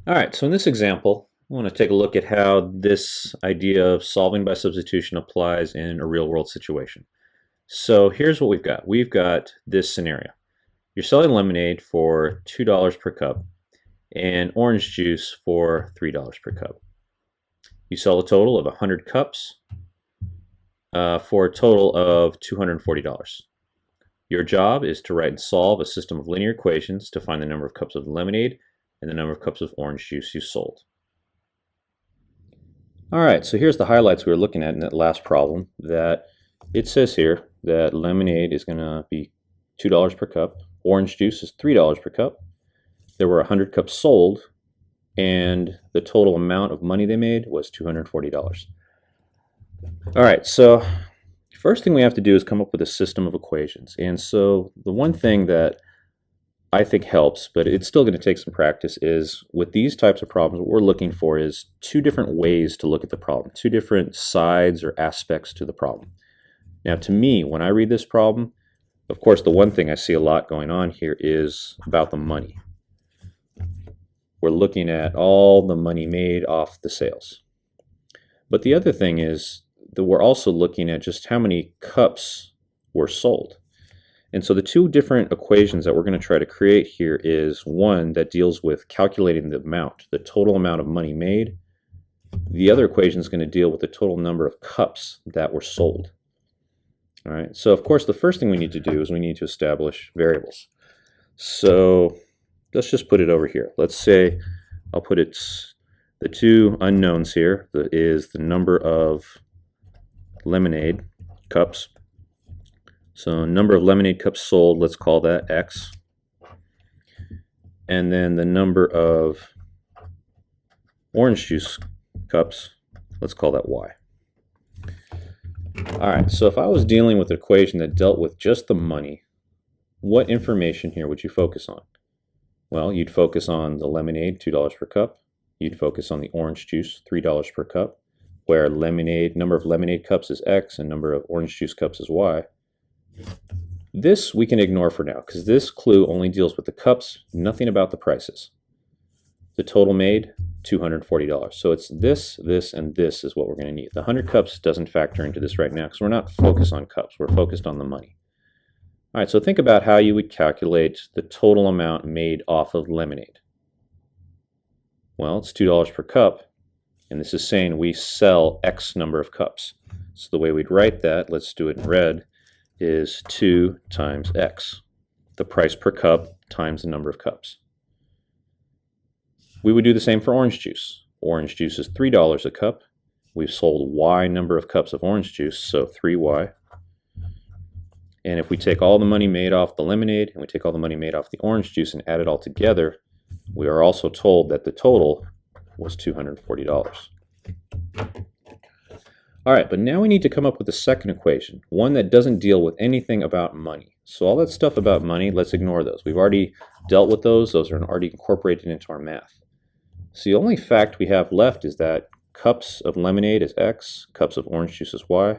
All right, so in this example, I want to take a look at how this idea of solving by substitution applies in a real-world situation. So here's what we've got. We've got this scenario. You're selling lemonade for $2 per cup and orange juice for $3 per cup. You sell a total of 100 cups for a total of $240. Your job is to write and solve a system of linear equations to find the number of cups of lemonade and the number of cups of orange juice you sold. All right, so here's the highlights we were looking at in that last problem. That it says here that lemonade is going to be $2 per cup, orange juice is $3 per cup. There were 100 cups sold, and the total amount of money they made was $240. All right, so first thing we have to do is come up with a system of equations. And so the one thing that I think helps, but it's still going to take some practice, is with these types of problems, what we're looking for is two different ways to look at the problem, two different sides or aspects to the problem. Now, to me, when I read this problem, of course, the one thing I see a lot going on here is about the money. We're looking at all the money made off the sales. But the other thing is that we're also looking at just how many cups were sold. And so the two different equations that we're going to try to create here is one that deals with calculating the amount, the total amount of money made. The other equation is going to deal with the total number of cups that were sold. All right, so of course the first thing we need to do is we need to establish variables. So let's just put it over here. Let's say I'll put it, the two unknowns here is the number of lemonade cups. So number of lemonade cups sold, let's call that X. And then the number of orange juice cups, let's call that Y. All right, so if I was dealing with an equation that dealt with just the money, what information here would you focus on? Well, you'd focus on the lemonade, $2 per cup. You'd focus on the orange juice, $3 per cup, where number of lemonade cups is X and number of orange juice cups is Y. This we can ignore for now because this clue only deals with the cups, nothing about the prices. The total made, $240. So it's this, and this is what we're going to need. The 100 cups doesn't factor into this right now because we're not focused on cups. We're focused on the money. All right, so think about how you would calculate the total amount made off of lemonade. Well, it's $2 per cup, and this is saying we sell X number of cups. So the way we'd write that, let's do it in red, is 2 times X, the price per cup times the number of cups. We would do the same for orange juice. Orange juice is $3 a cup. We've sold Y number of cups of orange juice, so 3Y. And if we take all the money made off the lemonade and we take all the money made off the orange juice and add it all together, we are also told that the total was $240. All right, but now we need to come up with a second equation, one that doesn't deal with anything about money. So all that stuff about money, let's ignore those. We've already dealt with those. Those are already incorporated into our math. So the only fact we have left is that cups of lemonade is X, cups of orange juice is Y,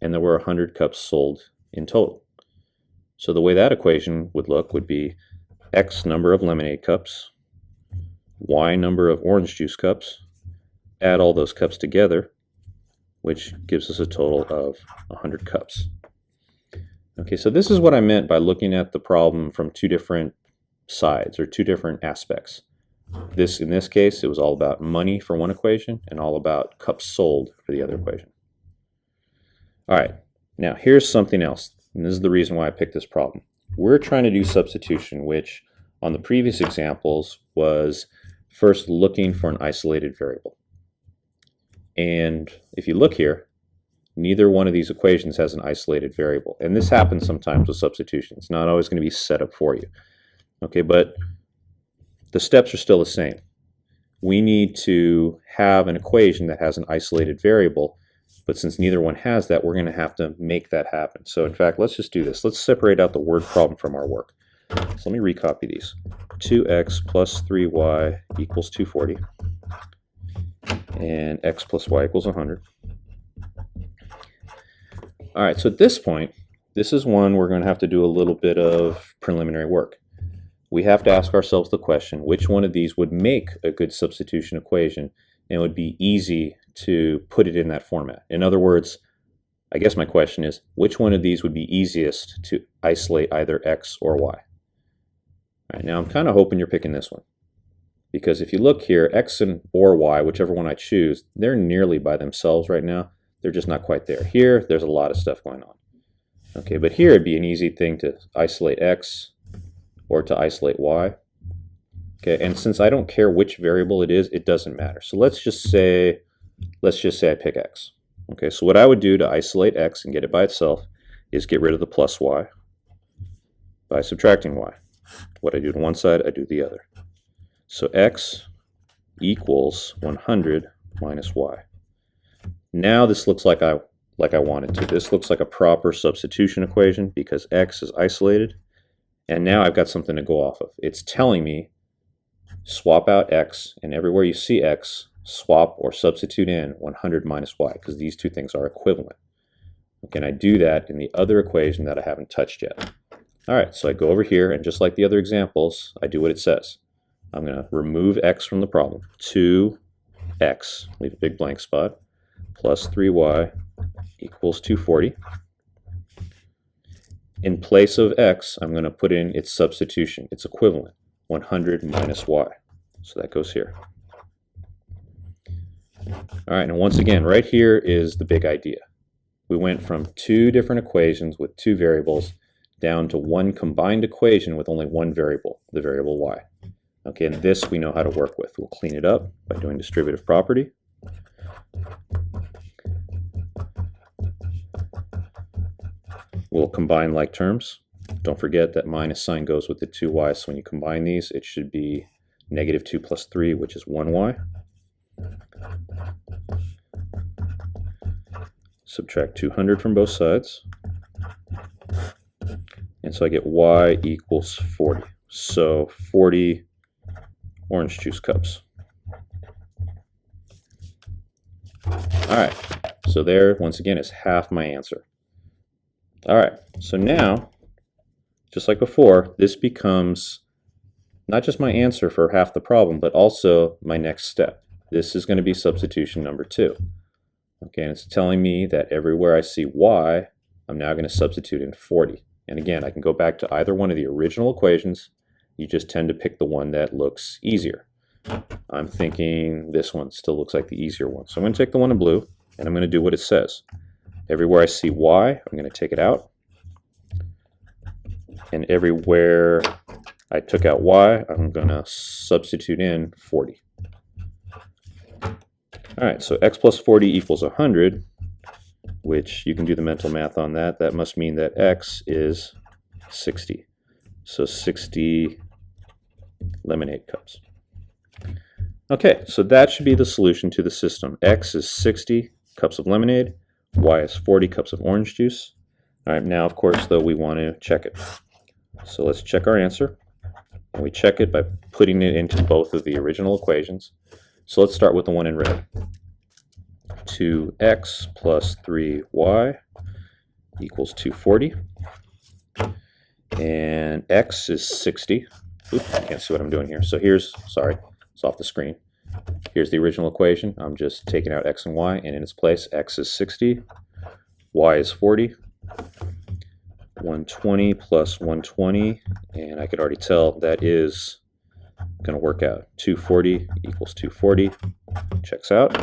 and there were 100 cups sold in total. So the way that equation would look would be X number of lemonade cups, Y number of orange juice cups, add all those cups together, which gives us a total of 100 cups. Okay, so this is what I meant by looking at the problem from two different sides or two different aspects. In this case, it was all about money for one equation and all about cups sold for the other equation. All right, now here's something else, and this is the reason why I picked this problem. We're trying to do substitution, which on the previous examples was first looking for an isolated variable. And if you look here, neither one of these equations has an isolated variable. And this happens sometimes with substitution. It's not always going to be set up for you. Okay, but the steps are still the same. We need to have an equation that has an isolated variable, but since neither one has that, we're going to have to make that happen. So in fact, let's just do this. Let's separate out the word problem from our work. So let me recopy these. 2x plus 3y equals 240. And x plus y equals 100. All right, so at this point, this is one we're going to have to do a little bit of preliminary work. we have to ask ourselves the question, which one of these would make a good substitution equation and would be easy to put it in that format? In other words, I guess my question is, which one of these would be easiest to isolate either x or y? All right, now I'm kind of hoping you're picking this one, because if you look here, x and or y, whichever one I choose, they're nearly by themselves right now. They're just not quite there. Here, there's a lot of stuff going on. Okay, but here it'd be an easy thing to isolate x or to isolate y. Okay, and since I don't care which variable it is, it doesn't matter. So let's just say I pick x. Okay, so what I would do to isolate x and get it by itself is get rid of the plus y by subtracting y. What I do to one side, I do the other. So x equals 100 minus y. Now this looks like I wanted to. This looks like a proper substitution equation because x is isolated. And now I've got something to go off of. It's telling me swap out x, and everywhere you see x, swap or substitute in 100 minus y, because these two things are equivalent. Okay, and I do that in the other equation that I haven't touched yet. All right, so I go over here, and just like the other examples, I do what it says. I'm going to remove x from the problem. 2x, leave a big blank spot, plus 3y equals 240. In place of x, I'm going to put in its substitution, its equivalent, 100 minus y. So that goes here. All right, and once again, right here is the big idea. We went from two different equations with two variables down to one combined equation with only one variable, the variable y. Okay, and this we know how to work with. We'll clean it up by doing distributive property. We'll combine like terms. Don't forget that minus sign goes with the 2y, so when you combine these, it should be negative 2 plus 3, which is 1y. Subtract 200 from both sides. And so I get y equals 40. So 40 orange juice cups. All right, so there, once again, is half my answer. All right, so now, just like before, this becomes not just my answer for half the problem, but also my next step. This is going to be substitution number 2. Okay, and it's telling me that everywhere I see y, I'm now going to substitute in 40. And again, I can go back to either one of the original equations. You just tend to pick the one that looks easier. I'm thinking this one still looks like the easier one. So I'm going to take the one in blue, and I'm going to do what it says. Everywhere I see y, I'm going to take it out. And everywhere I took out y, I'm going to substitute in 40. All right, so x plus 40 equals 100, which you can do the mental math on that. That must mean that x is 60. So 60 lemonade cups. Okay, so that should be the solution to the system. X is 60 cups of lemonade, y is 40 cups of orange juice. All right, now of course though we want to check it. So let's check our answer. And we check it by putting it into both of the original equations. So let's start with the one in red. 2x plus 3y equals 240. And x is 60. Oops, I can't see what I'm doing here. So here's, sorry, it's off the screen. Here's the original equation. I'm just taking out x and y, and in its place, x is 60, y is 40. 120 plus 120, and I could already tell that is going to work out. 240 equals 240. Checks out.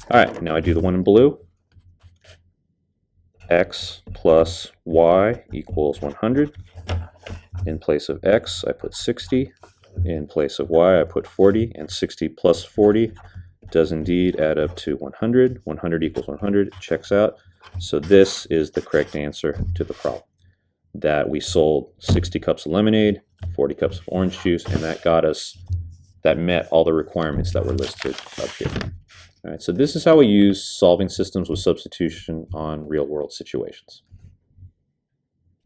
All right, now I do the one in blue. X plus y equals 100. In place of x, I put 60. In place of y, I put 40. And 60 plus 40 does indeed add up to 100. 100 equals 100. Checks out. So this is the correct answer to the problem. That we sold 60 cups of lemonade, 40 cups of orange juice, and that met all the requirements that were listed up here. All right, so this is how we use solving systems with substitution on real-world situations.